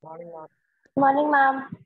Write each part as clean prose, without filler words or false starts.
Morning, ma'am. Morning, ma'am.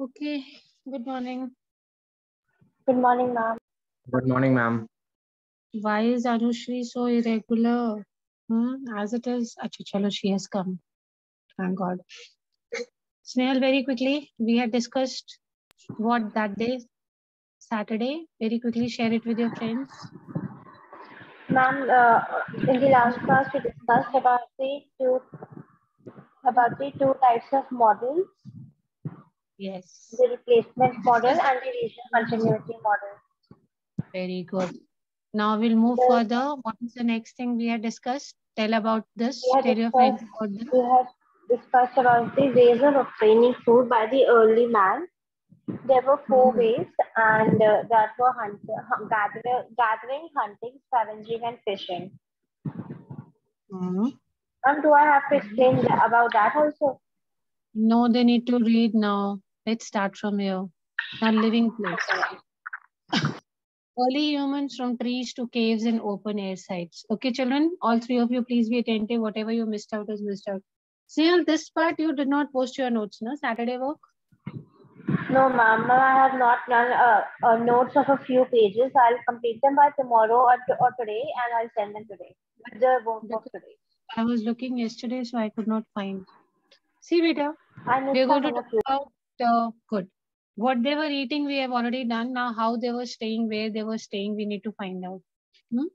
Okay, good morning. Good morning, ma'am. Good morning, ma'am. Why is Anushri so irregular? As it is, Acha, chalo, she has come. Thank God. Snail, very quickly, we had discussed what that day, Saturday. Very quickly, share it with your friends. Ma'am, in the last class we discussed about the two types of models, Yes, the replacement model and the regional continuity model. very good. Now we'll move The, further. What is the next thing we had discussed? Tell about we this. had Tell your discussed friends about this. we had discussed about the ways of obtaining food by the early man. There were four Mhm. ways, and that were gathering, hunting, scavenging, and fishing. Mhm. Do I have to explain about that also? No, they need to read now. Let's start from here. Now, living place. Early humans from trees to caves and open air sites. Okay, children, all three of you, please be attentive. Whatever you missed out is missed out. See, on this part, you did not post your notes, no? Saturday work? No, ma'am. I have not done notes of a few pages. I'll complete them by tomorrow or today, and I'll send them today with the work of Because today. I was looking yesterday, so I could not find. See, Vita, I we missed are going some to of talk a few. about good. What they were eating, we have already done. Now, how they were staying, where they were staying, we need to find out. Hmm?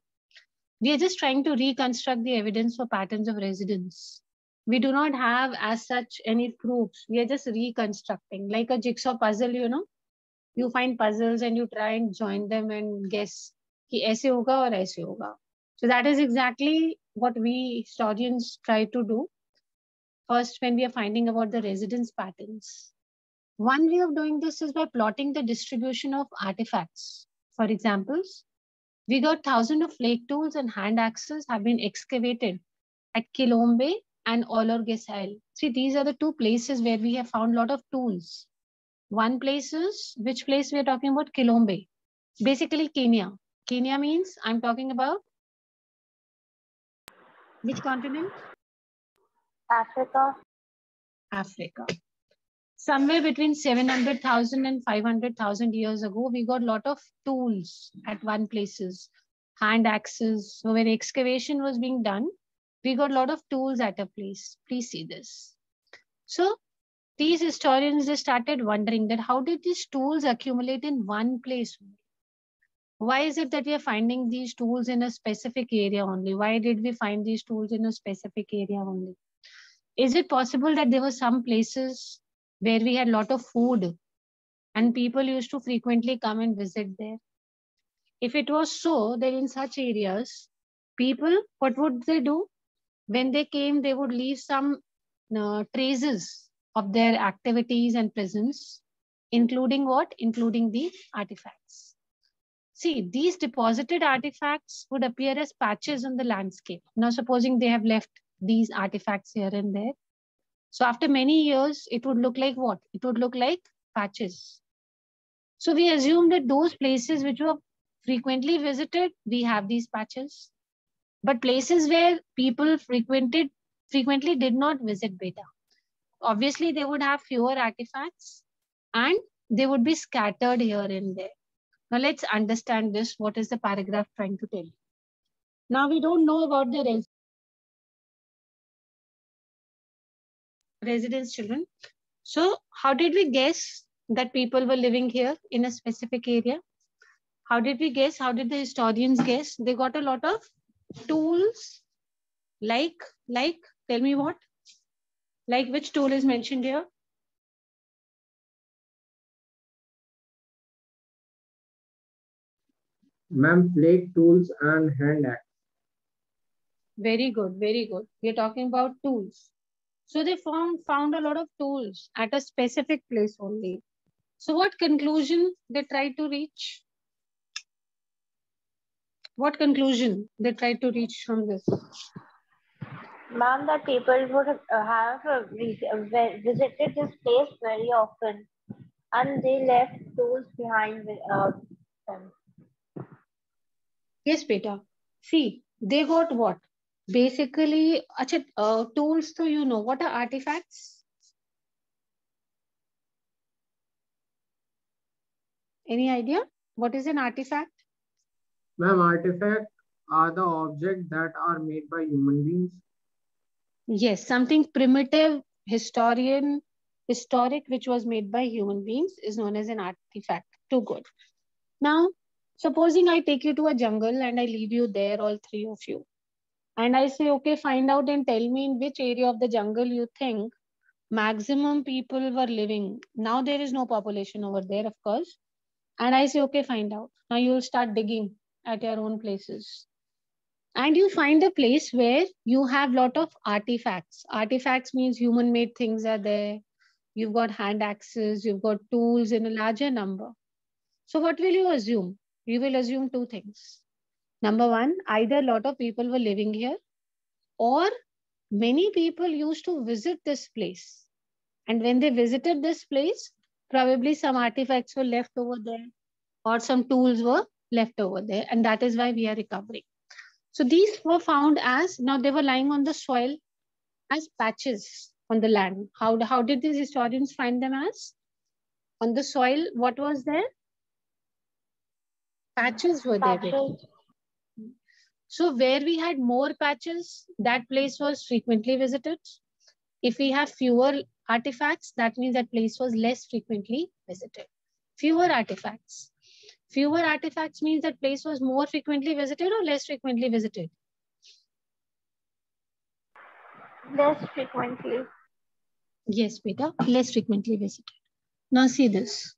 We are just trying to reconstruct the evidence for patterns of residence. We do not have as such any proofs. We are just reconstructing like a jigsaw puzzle, you know. You find puzzles and you try and join them and guess कि ऐसे होगा और ऐसे होगा. So that is exactly what we historians try to do first when we are finding about the residence patterns. One way of doing this is by plotting the distribution of artifacts. For examples, we got thousands of flake tools and hand axes have been excavated at Kilombe and Olorgesaill. See, these are the two places where we have found a lot of tools. One place is, which place we are talking about? Kilombe. Basically Kenya. Kenya means I'm talking about which continent? Africa. Africa. Somewhere between 700,000 and 500,000 years ago, we got a lot of tools at one places, hand axes. So when excavation was being done, we got a lot of tools at a place. Please see this. So these historians just started wondering that how did these tools accumulate in one place? Why is it that we are finding these tools in a specific area only? Why did we find these tools in a specific area only? Is it possible that there were some places where we had a lot of food and people used to frequently come and visit there? If it was so, then in such areas, people, what would they do? When they came, they would leave some traces of their activities and presence, including what? Including the artifacts. See, these deposited artifacts would appear as patches on the landscape. Now, supposing they have left these artifacts here and there. So after many years, it would look like what? It would look like patches. So we assume that those places which were frequently visited, we have these patches. But places where people frequently did not visit beta. Obviously, they would have fewer artifacts and they would be scattered here and there. Now let's understand this. What is the paragraph trying to tell you? Now we don't know about the residence children. So how did we guess that people were living here in a specific area? How did we guess? How did the historians guess? They got a lot of tools like, tell me what? Like which tool is mentioned here? Ma'am, plate tools and hand axe. Very good, very good. We're talking about tools. So they found a lot of tools at a specific place only. So what conclusion they tried to reach? What conclusion they tried to reach from this? Ma'am, that people would have visited this place very often, and they left tools behind with them. Yes, beta. See, they got what? Basically, tools, so you know, what are artifacts? Any idea? What is an artifact? Ma'am, artifacts are the objects that are made by human beings. Yes, something primitive, historic, which was made by human beings is known as an artifact. Too good. Now, supposing I take you to a jungle and I leave you there, all three of you, and I say, okay, find out and tell me in which area of the jungle you think maximum people were living. Now there is no population over there, of course. And I say, okay, find out. Now you will start digging at your own places. And you find a place where you have lot of artifacts. Artifacts means human made things are there. You've got hand axes, you've got tools in a larger number. So what will you assume? You will assume two things. Number one, either a lot of people were living here or many people used to visit this place. And when they visited this place, probably some artifacts were left over there or some tools were left over there. And that is why we are recovering. So these were found as, now they were lying on the soil as patches on the land. How did these historians find them as? On the soil, what was there? Patches were there. Patches. So where we had more patches, that place was frequently visited. If we have fewer artifacts, that means that place was less frequently visited. Fewer artifacts. Fewer artifacts means that place was more frequently visited or less frequently visited? Less frequently. Yes, beta, less frequently visited. Now see this.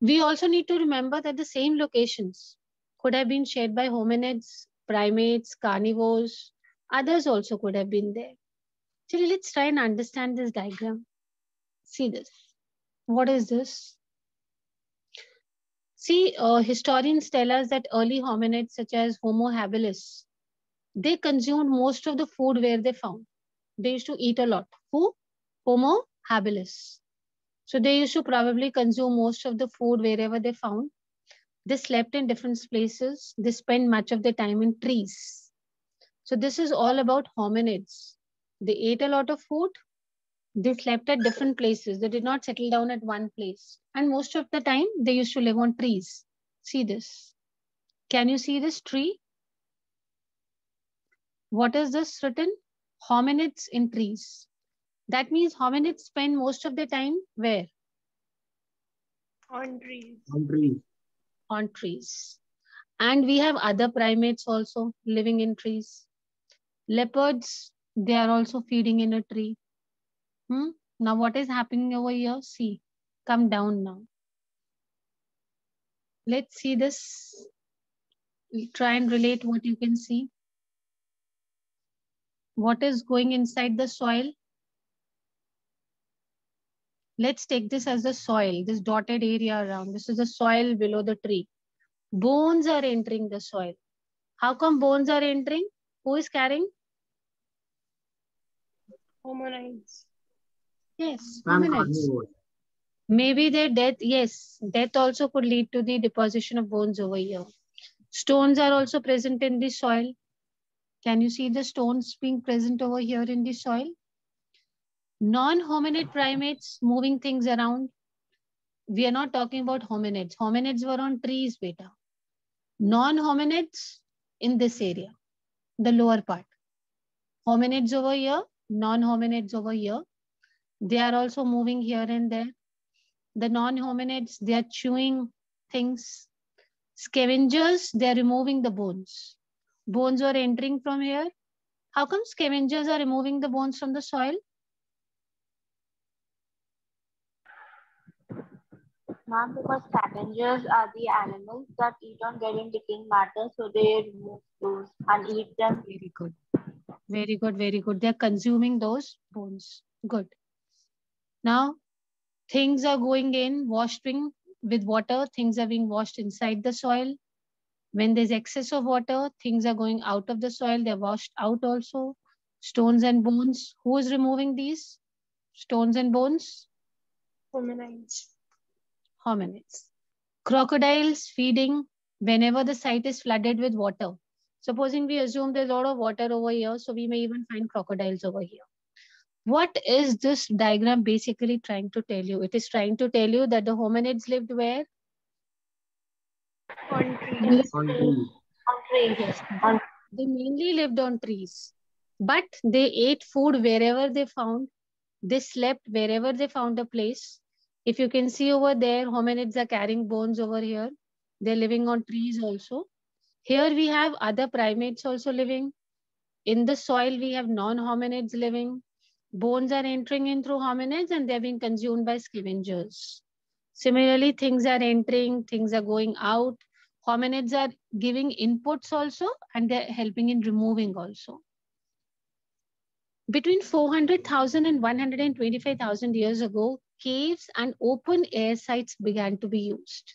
We also need to remember that the same locations could have been shared by hominids, primates, carnivores. Others also could have been there. So let's try and understand this diagram. See this. What is this? See, historians tell us that early hominids such as Homo habilis, they consumed most of the food where they found. They used to eat a lot. Who? Homo habilis. So they used to probably consume most of the food wherever they found. They slept in different places. They spent much of their time in trees. So this is all about hominids. They ate a lot of food. They slept at different places. They did not settle down at one place. And most of the time, they used to live on trees. See this. Can you see this tree? What is this written? Hominids in trees. That means hominids spend most of their time where? On trees. On trees. On trees. And we have other primates also living in trees. Leopards, they are also feeding in a tree. Now what is happening over here? See, come down now. Let's see this. We'll try and relate what you can see. What is going inside the soil? Let's take this as the soil, this dotted area around. This is the soil below the tree. Bones are entering the soil. How come bones are entering? Who is carrying? Hominids. Yes, Ma'am, hominids. carnivores. Maybe their death, yes, death also could lead to the deposition of bones over here. Stones are also present in the soil. Can you see the stones being present over here in the soil? Non-hominid primates moving things around. We are not talking about hominids. Hominids were on trees, beta. Non-hominids in this area, the lower part. Hominids over here, non-hominids over here. They are also moving here and there. The non-hominids, they are chewing things. Scavengers, they are removing the bones. Bones were entering from here. How come scavengers are removing the bones from the soil? Ma'am, because scavengers are the animals that eat on getting decaying matter, so they remove those and eat them. Very good. Very good, very good. They're consuming those bones. Good. Now, things are going in, washing with water. Things are being washed inside the soil. When there's excess of water, things are going out of the soil. They're washed out also. Stones and bones. Who is removing these stones and bones? Hominids. Hominids. Crocodiles feeding whenever the site is flooded with water. Supposing we assume there's a lot of water over here, so we may even find crocodiles over here. What is this diagram basically trying to tell you? It is trying to tell you that the hominids lived where? On trees. On trees. On trees. Yes. On They mainly lived on trees, but they ate food wherever they found. They slept wherever they found a place. If you can see over there, hominids are carrying bones over here. They're living on trees also. Here we have other primates also living. In the soil, we have non-hominids living. Bones are entering in through hominids and they're being consumed by scavengers. Similarly, things are entering, things are going out. Hominids are giving inputs also and they're helping in removing also. Between 400,000 and 125,000 years ago, caves and open air sites began to be used.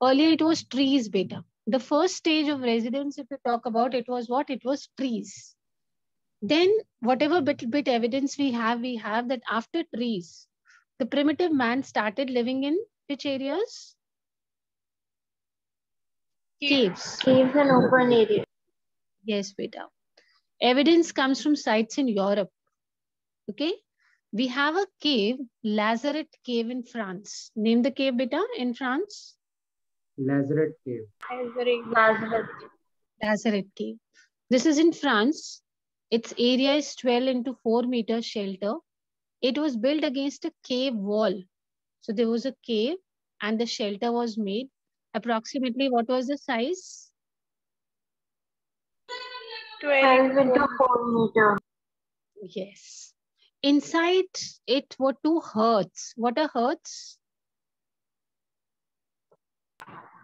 Earlier, it was trees, beta. The first stage of residence, if you talk about, it was what? It was trees. Then whatever bit evidence we have that after trees, the primitive man started living in which areas? Caves. caves and open areas. Yes, beta. Evidence comes from sites in Europe. Okay. We have a cave, Lazaret Cave in France. Name the cave, beta, in France. Lazaret Cave. Lazaret Cave. This is in France. Its area is 12 into 4 meter shelter. It was built against a cave wall. So there was a cave and the shelter was made. Approximately what was the size? 12 into 4 meter. Yes. Inside it were 2 hearths. What are hearths?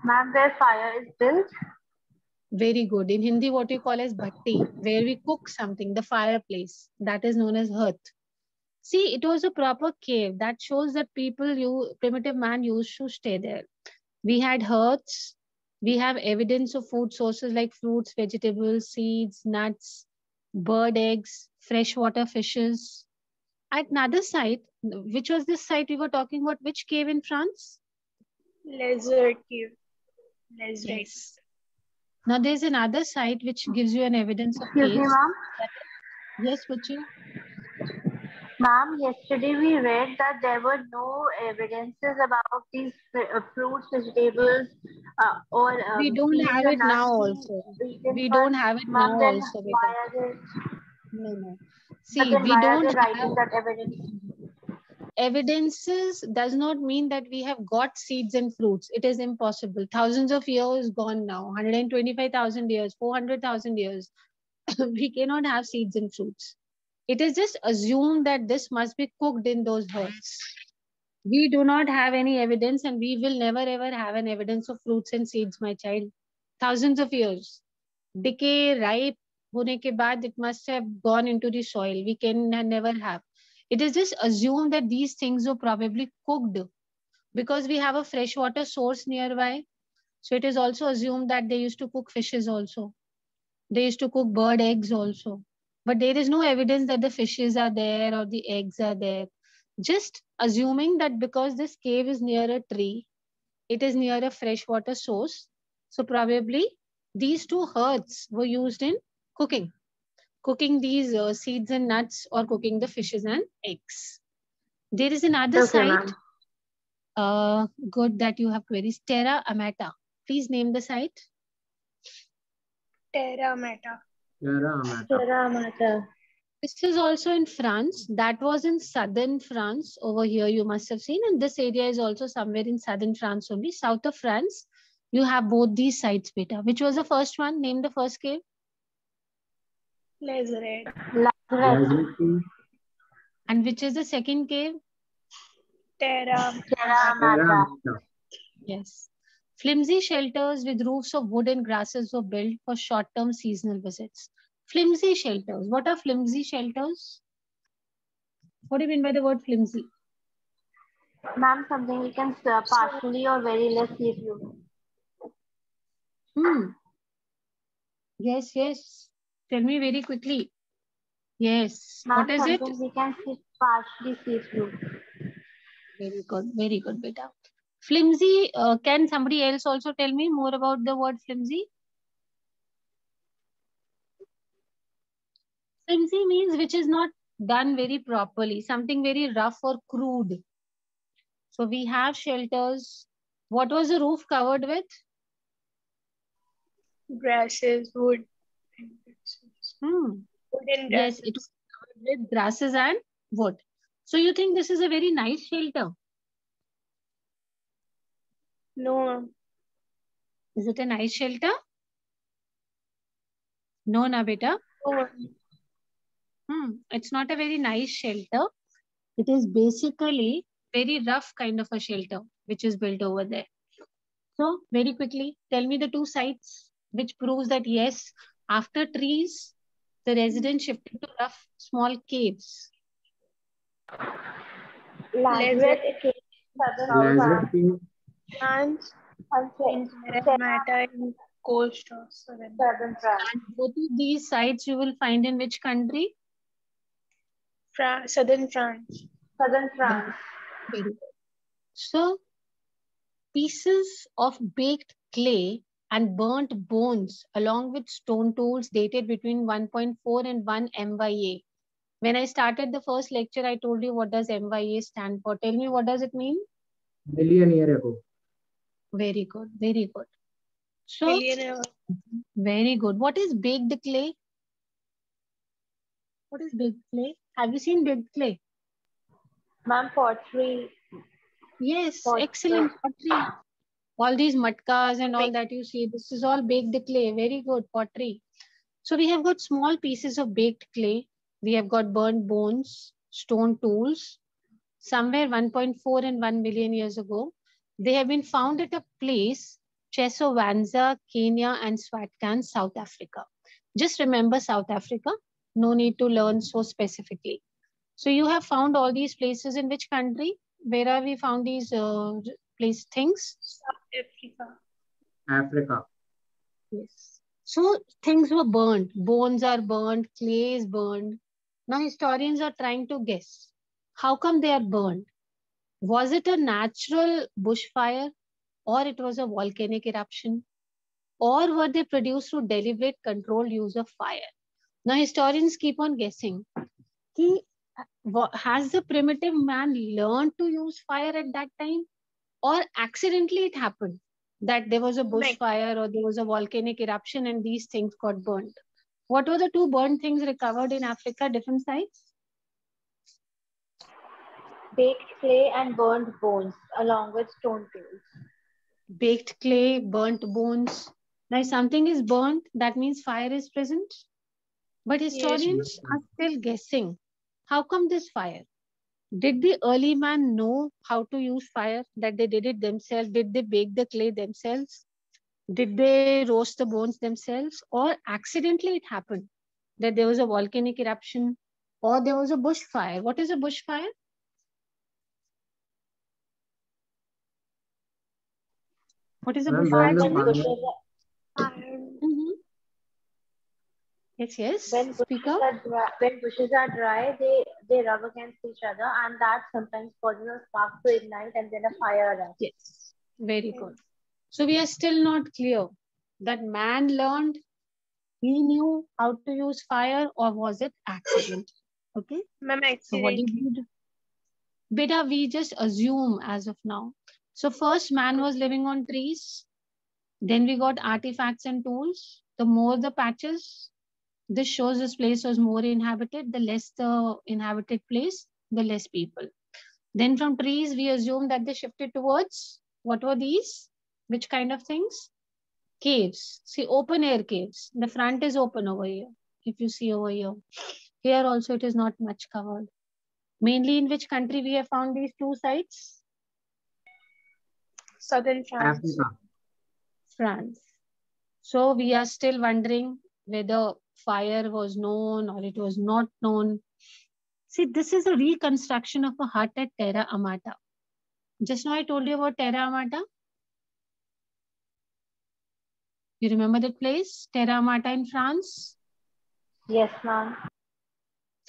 Ma'am, where fire is built. Very good. In Hindi, what we call as bhatti, where we cook something, the fireplace, that is known as hearth. See, it was a proper cave. That shows that primitive man used to stay there. We had hearths. We have evidence of food sources like fruits, vegetables, seeds, nuts, bird eggs, freshwater fishes. At another site, which was this site we were talking about? Which cave in France? Lazaret Cave. Lazaret. Yes. Now there's another site which gives you an evidence of Excuse me, caves. ma'am. Yes, Puchi? Ma'am, yesterday we read that there were no evidences about these fruits, vegetables, or We don't seeds have and it now nuts also. being eaten We by- don't have it Ma'am, now then also. why Beta. are they? No. But See, then we why are don't they writing have that evidence? evidences does not mean that we have got seeds and fruits. It is impossible. Thousands of years gone now, 125,000 years, 400,000 years. We cannot have seeds and fruits. It is just assumed that this must be cooked in those herbs. We do not have any evidence and we will never ever have an evidence of fruits and seeds, my child. Thousands of years. Decay, ripe, hone ke baad, it must have gone into the soil. We can never have. It is just assumed that these things were probably cooked because we have a freshwater source nearby. So it is also assumed that they used to cook fishes also. They used to cook bird eggs also. But there is no evidence that the fishes are there or the eggs are there. Just assuming that because this cave is near a tree, it is near a freshwater source. So probably these 2 hearths were used in cooking these seeds and nuts or cooking the fishes and eggs. There is another Okay, site. ma'am. Good that you have queries. Terra Amata. Please name the site. Terra Mata. Terra Amata. This is also in France. That was in southern France. Over here you must have seen. And this area is also somewhere in southern France only. South of France, you have both these sites, beta. Which was the first one? Name the first cave. Lazaret. Lazaret Cave. And which is the second cave? Terra. Terra Terra Mata. Mata. Yes. Flimsy shelters with roofs of wood and grasses were built for short-term seasonal visits. Flimsy shelters. What are flimsy shelters? What do you mean by the word flimsy? Ma'am, something we can partially or very less see through. Yes, yes. Tell me very quickly. Yes. Ma'am, What is it? something we can partially see through. Very good, beta. Flimsy, can somebody else also tell me more about the word flimsy? Flimsy means which is not done very properly, something very rough or crude. So we have shelters. What was the roof covered with? Grasses, wood. And grasses. Wood and Yes, grasses. it was covered with grasses and wood. So you think this is a very nice shelter? No, ma'am. Is it a nice shelter? No, na beta. No, ma'am. It's not a very nice shelter. It is basically very rough kind of a shelter which is built over there. So very quickly, tell me the two sites which proves that yes, after trees, the residents shifted to rough small caves. Lazarus Cave, Southern Lazarus Cave. France France, and Terra Mata in coast of Southern. Southern France. And both of these sites you will find in which country? Southern France. Southern France. Very good. So pieces of baked clay and burnt bones along with stone tools dated between 1.4 and 1 MYA. When I started the first lecture, I told you what does MYA stand for. Tell me what does it mean? Million year ago. Very good, very good. So, Million. very good. What is baked clay? What is baked clay? Have you seen baked clay? Ma'am, pottery. Yes, Pottery. excellent. Pottery. All these matkas and all that you see, this is all baked clay. Very good, pottery. So we have got small pieces of baked clay. We have got burnt bones, stone tools. Somewhere 1.4 and 1 million years ago, they have been found at a place, Chesovanza, Kenya and Swatcan, South Africa. Just remember South Africa. No need to learn so specifically. So you have found all these places in which country? Where have we found these things? South Africa. Africa. Yes. So things were burnt. Bones are burnt, clay is burned. Now historians are trying to guess. How come they are burned? Was it a natural bushfire or it was a volcanic eruption? Or were they produced through deliberate controlled use of fire? Now historians keep on guessing. Has the primitive man learned to use fire at that time? Or accidentally it happened that there was a bushfire or there was a volcanic eruption and these things got burnt? What were the two burnt things recovered in Africa, different sites? Baked clay and burnt bones along with stone tools. Baked clay, burnt bones. Now, if something is burnt, that means fire is present. But historians are still guessing. How come this fire? Did the early man know how to use fire, that they did it themselves? Did they bake the clay themselves? Did they roast the bones themselves? Or accidentally it happened that there was a volcanic eruption or there was a bushfire? What is a bushfire? What is a bushfire? Yes. When bushes are dry, they rub against each other, and that sometimes causes a spark to ignite and then a fire erupts. Yes, very good. So we are still not clear that man learned, he knew how to use fire, or was it accident? Okay. So what did you do? Beta, we just assume as of now. So first man was living on trees. Then we got artifacts and tools. The more the patches, this shows this place was more inhabited. The less the inhabited place, the less people. Then from trees, we assume that they shifted towards, what were these? Which kind of things? Caves. See, open air caves. The front is open over here. If you see over here. Here also it is not much covered. Mainly in which country we have found these two sites? Southern France. Africa. France. So we are still wondering whether fire was known or it was not known. See, this is a reconstruction of a hut at Terra Amata. Just now I told you about Terra Amata. You remember that place? Terra Amata in France? Yes, ma'am.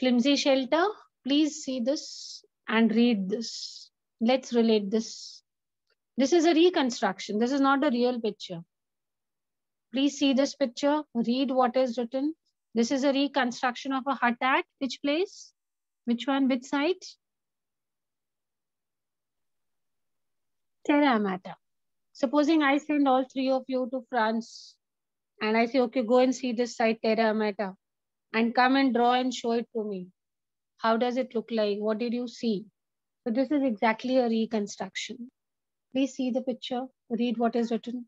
Flimsy shelter. Please see this and read this. Let's relate this. This is a reconstruction. This is not a real picture. Please see this picture. Read what is written. This is a reconstruction of a hut at which place? Which one? Which site? Terra Amata. Supposing I send all three of you to France and I say, okay, go and see this site, Terra Amata, and come and draw and show it to me. How does it look like? What did you see? So this is exactly a reconstruction. Please see the picture. Read what is written.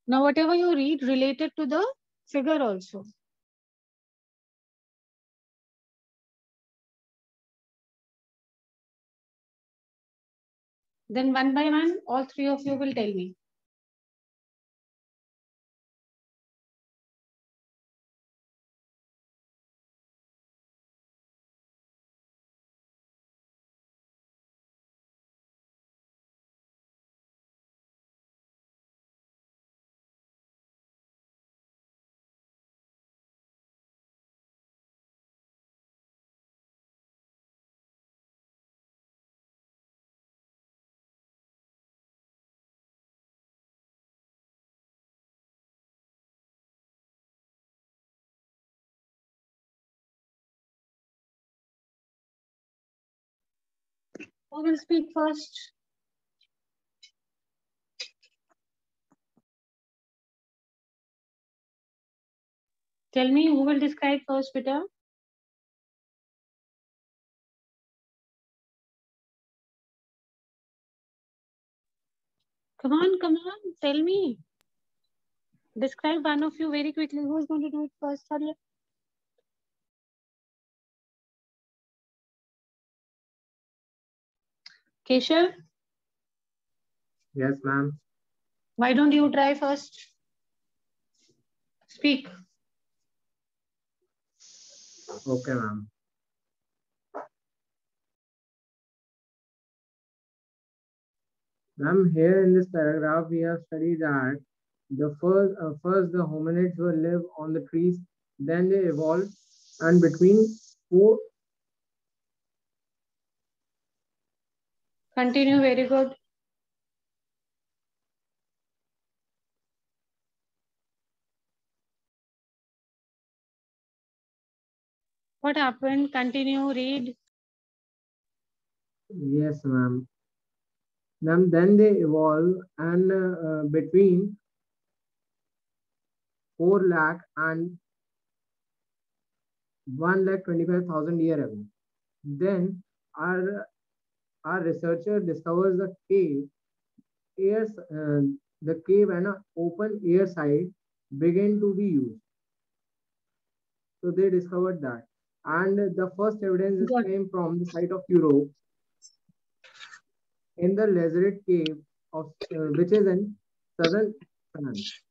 Now, whatever you read related to the figure also. Then one by one, all three of you will tell me. Who will speak first? Tell me who will describe first, Peter? Come on, come on, tell me. Describe one of you very quickly. Who's going to do it first? Hurry up. Keshav, Yes, ma'am. why don't you try first? Speak. Okay, ma'am. Ma'am, here in this paragraph, we have studied that first the hominids will live on the trees, then they evolved, and between four. Continue, very good. What happened? Continue, read. Yes, ma'am. Ma'am, then they evolve, and between 4 lakh and 1,25,000 years ago. Then our our researcher discovers airs, the cave and an open air site began to be used. So they discovered that. And the first evidence Good. came from the site of Europe in the Lazaret cave of which is in southern France,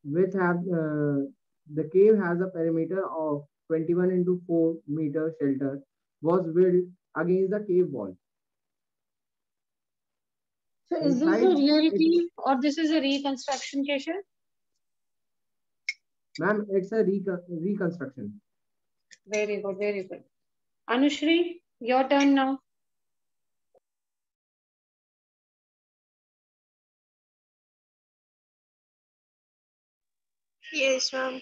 which have the cave has a perimeter of 21 into 4 meter shelter was built against the cave wall. So is this Inside a real it, key or this is a reconstruction, Keshav? ma'am, it's a reconstruction. Very good, very good. Anushri, your turn now. Yes, ma'am.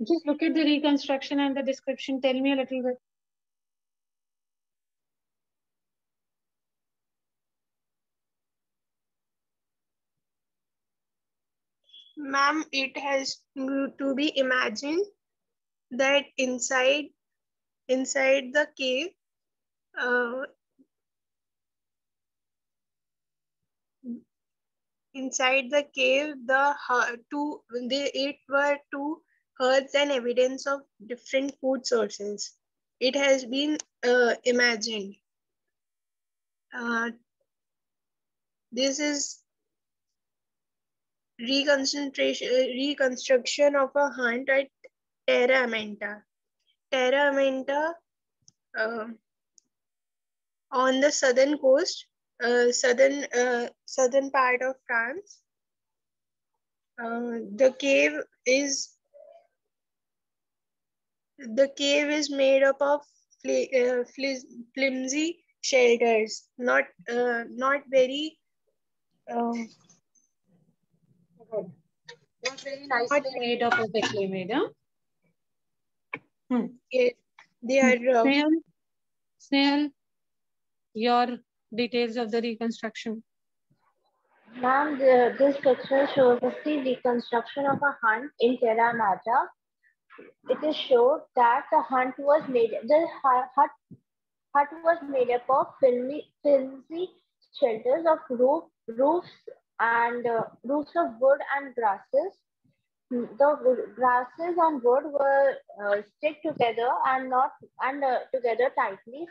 Just look at the reconstruction and the description. Tell me a little bit. Ma'am, it has to be imagined that inside the cave, it were two herds and evidence of different food sources. It has been imagined. This is reconstruction of a hunt at Terra Amenta. Terra Amenta, on the southern coast, southern part of France. The cave is made up of flimsy shelters, not very Not very nicely made up of the clay made, huh? yes, they are Snehal, your details of the reconstruction. Ma'am, this picture shows us the reconstruction of a hunt in Terra Mata. It is shown that the hut was made up of flimsy shelters of roofs of wood and grasses. The grasses and wood were stick together together tightly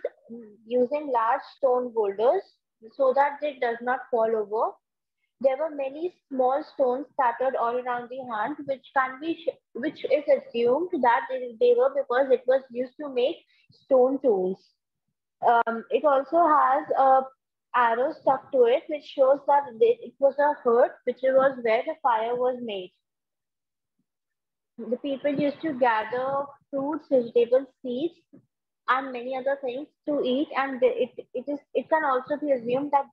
using large stone boulders so that it does not fall over. There were many small stones scattered all around the hut, which is assumed that they were because it was used to make stone tools. It also has a arrow stuck to it, which shows that it was a hut, which was where the fire was made. The people used to gather fruits, vegetables, seeds, and many other things to eat, and it can also be assumed that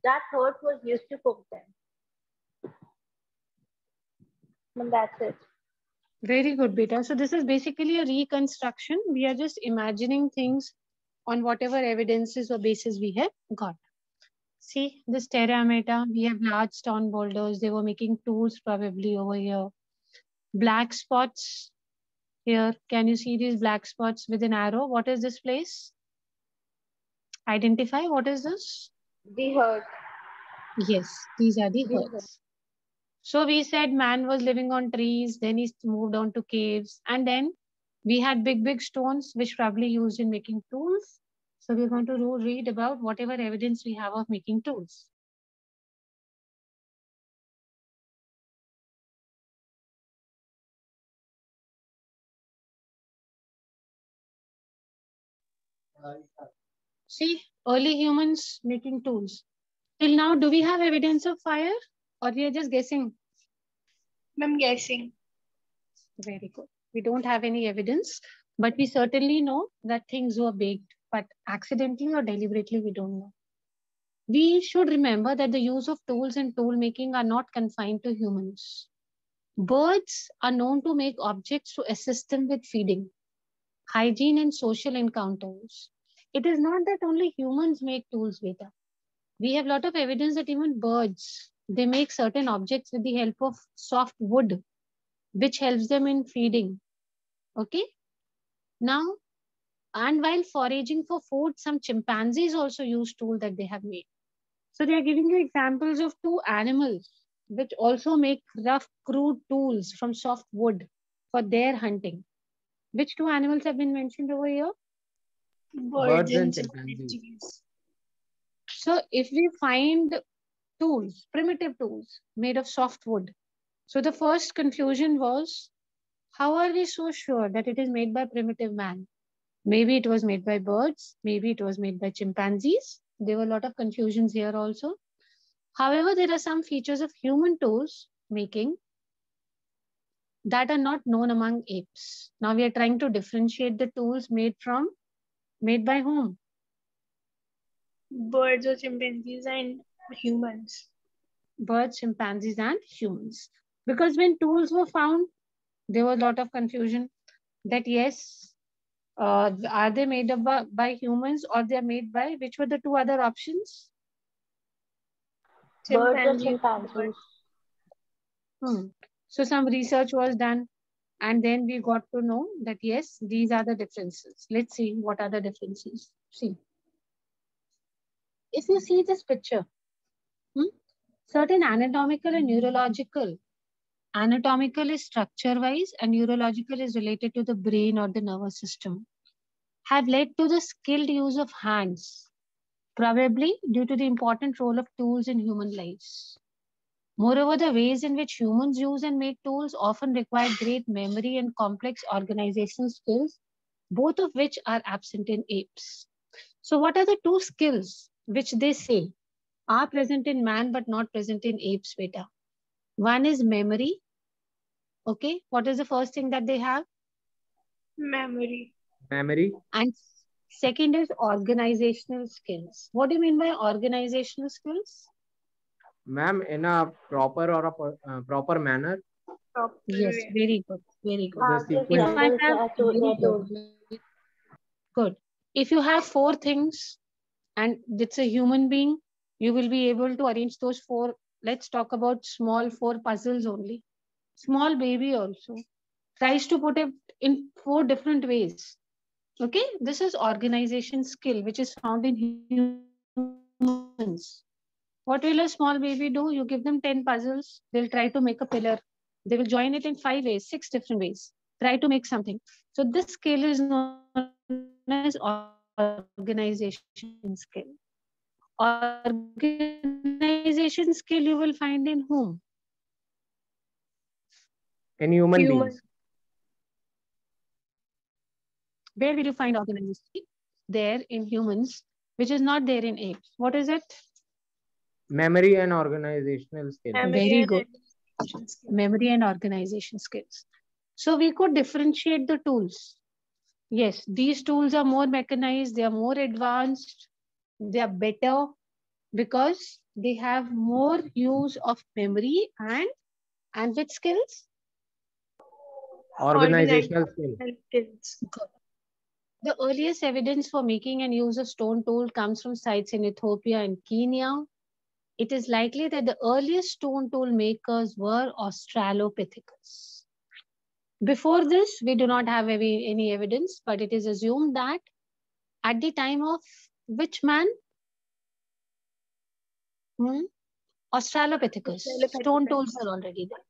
that hut was used to cook them. And that's it. Very good, beta. So this is basically a reconstruction. We are just imagining things on whatever evidences or basis we have got. See, this Terra Amata, we have large stone boulders. They were making tools probably over here. Black spots here. Can you see these black spots with an arrow? What is this place? Identify. What is this? The hut. Yes, these are the huts. So we said man was living on trees, then he moved on to caves, and then we had big stones which probably used in making tools. So we're going to read about whatever evidence we have of making tools. See, early humans making tools. Till now, do we have evidence of fire or we are just guessing? I'm guessing. Very good. We don't have any evidence, but we certainly know that things were baked, but accidentally or deliberately, we don't know. We should remember that the use of tools in tool making are not confined to humans. Birds are known to make objects to assist them with feeding, hygiene, and social encounters. It is not that only humans make tools, Veda. We have a lot of evidence that even birds, they make certain objects with the help of soft wood, which helps them in feeding. Okay. Now, and while foraging for food, some chimpanzees also use tools that they have made. So they are giving you examples of two animals which also make rough, crude tools from soft wood for their hunting. Which two animals have been mentioned over here? Birds and chimpanzees. So if we find tools, primitive tools made of soft wood, so the first conclusion was, how are we so sure that it is made by primitive man? Maybe it was made by birds, maybe it was made by chimpanzees. There were a lot of confusions here also. However, there are some features of human tools making that are not known among apes. Now we are trying to differentiate the tools made by whom? Birds or chimpanzees and humans. Birds, chimpanzees, and humans. Because when tools were found, there was a lot of confusion that yes, are they made up by humans or they are made by, which were the two other options? Birds or chimpanzees. So some research was done, and then we got to know that yes, these are the differences. Let's see what are the differences. See, if you see this picture, certain anatomical and neurological. Anatomical is structure wise and neurological is related to the brain or the nervous system, have led to the skilled use of hands, probably due to the important role of tools in human lives. Moreover, the ways in which humans use and make tools often require great memory and complex organizational skills, both of which are absent in apes. So, what are the two skills which they say are present in man but not present in apes, beta? One is memory. Okay, what is the first thing that they have? Memory. Memory. And second is organizational skills. What do you mean by organizational skills? Ma'am, in a proper or a proper manner. Proper Yes, way. very good, very good. The Give If sequence. I examples have to very their tools. good. If you have four things and it's a human being, you will be able to arrange those four. Let's talk about small four puzzles only. Small baby also tries to put it in four different ways. Okay, this is organization skill which is found in humans. What will a small baby do? You give them 10 puzzles, they'll try to make a pillar. They will join it in 5 ways, 6 different ways, try to make something. So this skill is known as organization skill. Organization skill you will find in whom? In human Human. beings. Where will you find organization? There in humans, which is not there in apes. What is it? Memory and organizational skill. Memory Very and good. organization skill. Memory and organization skills. So we could differentiate the tools. Yes, these tools are more mechanized, they are more advanced, they are better because they have more use of memory and which skills? Organizational skill. Skills. Good. The earliest evidence for making and use of stone tool comes from sites in Ethiopia and Kenya. It is likely that the earliest stone tool makers were Australopithecus. Before this, we do not have any evidence, but it is assumed that at the time of which man? Australopithecus. Stone tools are already there.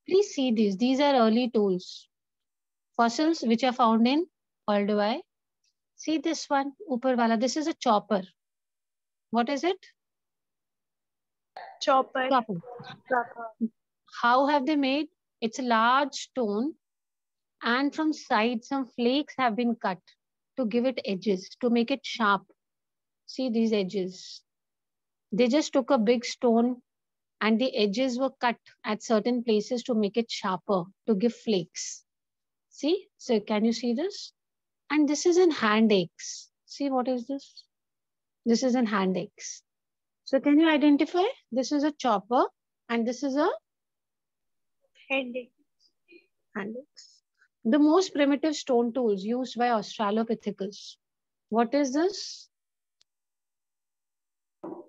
Please see these. These are early tools. Fossils which are found in Olduvai. See this one, upar wala. This is a chopper. What is it? Chopper. Chopper. How have they made? It's a large stone, and from sides some flakes have been cut to give it edges, to make it sharp. See these edges. They just took a big stone and the edges were cut at certain places to make it sharper, to give flakes. See, so can you see this? And this is in hand axe. See, what is this? This is in hand axe. So can you identify? This is a chopper and this is a Hand axe. The most primitive stone tools used by Australopithecus. What is this?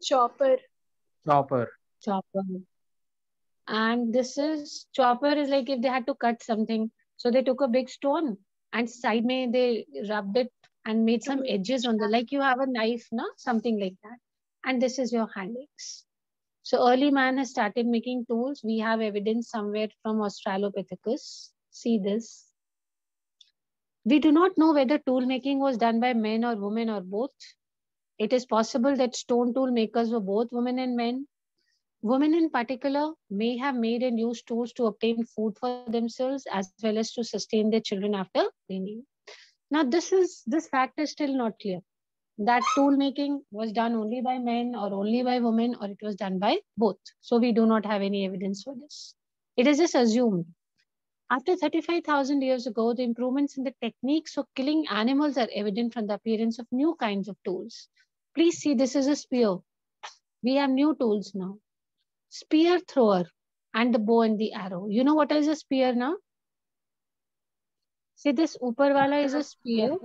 Chopper. Chopper. Chopper. And this is, chopper is like if they had to cut something. So they took a big stone and side may they rubbed it and made some edges on the, like you have a knife, no? Something like that. And this is your hand axe. So early man has started making tools. We have evidence somewhere from Australopithecus. See this. We do not know whether tool making was done by men or women or both. It is possible that stone tool makers were both women and men. Women in particular may have made and used tools to obtain food for themselves as well as to sustain their children after weaning. Now this fact is still not clear. That tool making was done only by men or only by women or it was done by both. So we do not have any evidence for this. It is just assumed. After 35,000 years ago, the improvements in the techniques of killing animals are evident from the appearance of new kinds of tools. Please see, this is a spear. We have new tools now. Spear thrower and the bow and the arrow. You know what is a spear now? See, this upar wala is a spear.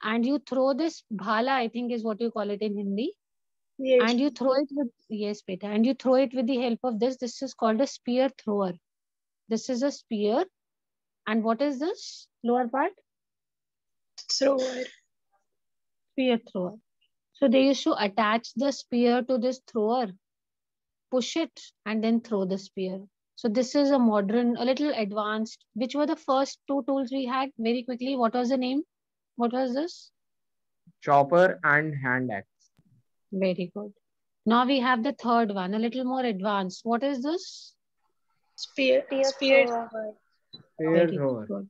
And you throw this bhala, I think is what you call it in Hindi. Yes. And you throw it with, yes, beta. And you throw it with the help of this. This is called a spear thrower. This is a spear. And what is this lower part? Thrower. Spear thrower. So they used to attach the spear to this thrower, push it, and then throw the spear. So this is a modern, a little advanced. Which were the first two tools we had? Very quickly, what was the name? What was this? Chopper and hand axe. Very good. Now we have the third one, a little more advanced. What is this? Spear Spear thrower. thrower. Spear Very thrower. good.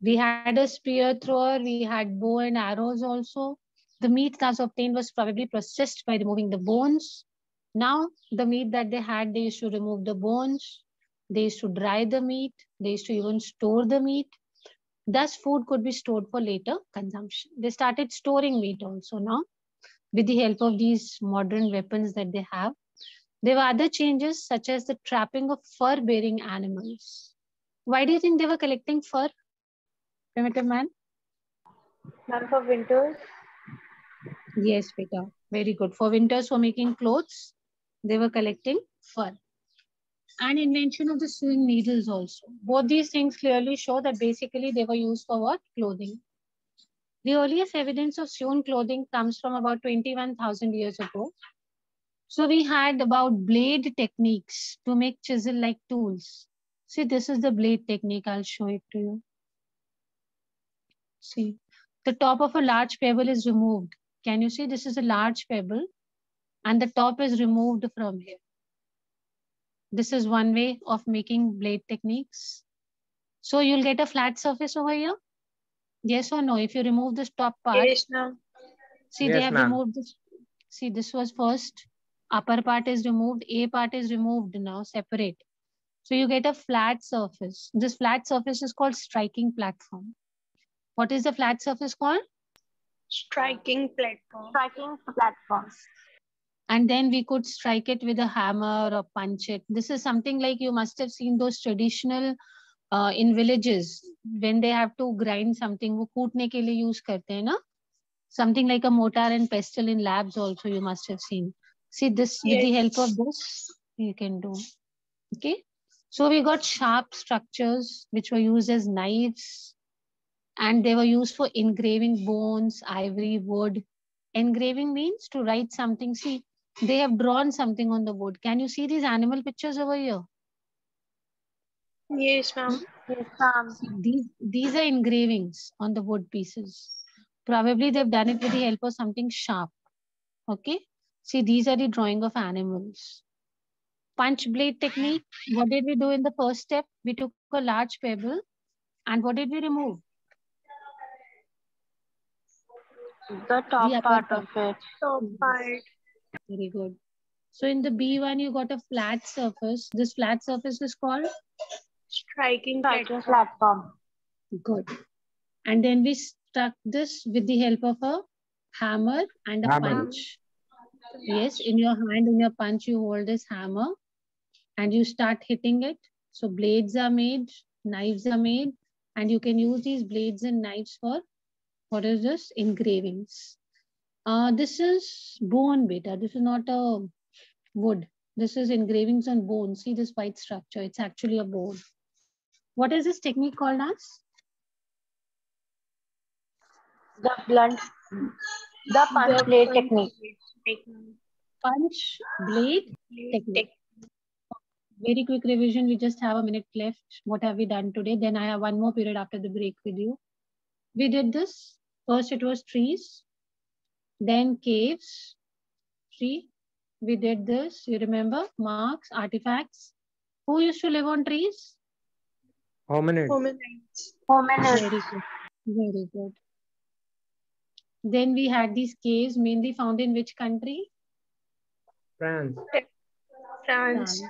We had a spear thrower, we had bow and arrows also. The meat thus obtained was probably processed by removing the bones. Now, the meat that they had, they used to remove the bones. They used to dry the meat. They used to even store the meat. Thus, food could be stored for later consumption. They started storing meat also now with the help of these modern weapons that they have. There were other changes such as the trapping of fur-bearing animals. Why do you think they were collecting fur, primitive man? None for winters. Yes, Peter. Very good. For winters, for making clothes, they were collecting fur. And invention of the sewing needles also. Both these things clearly show that basically they were used for what? Clothing. The earliest evidence of sewn clothing comes from about 21,000 years ago. So we had about blade techniques to make chisel-like tools. See, this is the blade technique. I'll show it to you. See, the top of a large pebble is removed. Can you see this is a large pebble and the top is removed from here. This is one way of making blade techniques. So you'll get a flat surface over here. Yes or no? If you remove this top part, Yes, ma'am. see Yes, they have ma'am. removed this. See, this was first. Upper part is removed. A part is removed now, separate. So you get a flat surface. This flat surface is called striking platform. What is the flat surface called? Striking platform. Striking platform. And then we could strike it with a hammer or punch it. This is something like you must have seen those traditional in villages when they have to grind something, वो कूटने के लिए use करते हैं ना? Something like a mortar and pestle in labs also you must have seen. See this, with the help of this, you can do. Okay. So we got sharp structures which were used as knives and they were used for engraving bones, ivory, wood. Engraving means to write something. See, they have drawn something on the wood. Can you see these animal pictures over here? Yes, ma'am. Yes, ma'am. These are engravings on the wood pieces. Probably they've done it with the help of something sharp. Okay. See, these are the drawing of animals. Punch blade technique. What did we do in the first step? We took a large pebble and what did we remove? The top part of it. Top part. Very good. So in the B1, you got a flat surface. This flat surface is called? Striking Striking platform. platform. Good. And then we struck this with the help of a hammer and a Hammer. punch. Yes, in your hand, in your punch, you hold this hammer and you start hitting it. So blades are made, knives are made, and you can use these blades and knives for, what is this? Engravings. This is bone, beta. This is not a wood. This is engravings on bone. See this white structure. It's actually a bone. What is this technique called as? The blunt. The punch blade technique. Punch blade technique. Very quick revision. We just have a minute left. What have we done today? Then I have one more period after the break with you. We did this. First it was trees. Then caves. Tree. We did this. You remember? Marks, artifacts. Who used to live on trees? Hominids. Hominids. Very good. Very good. Then we had these caves mainly found in which country? France. France.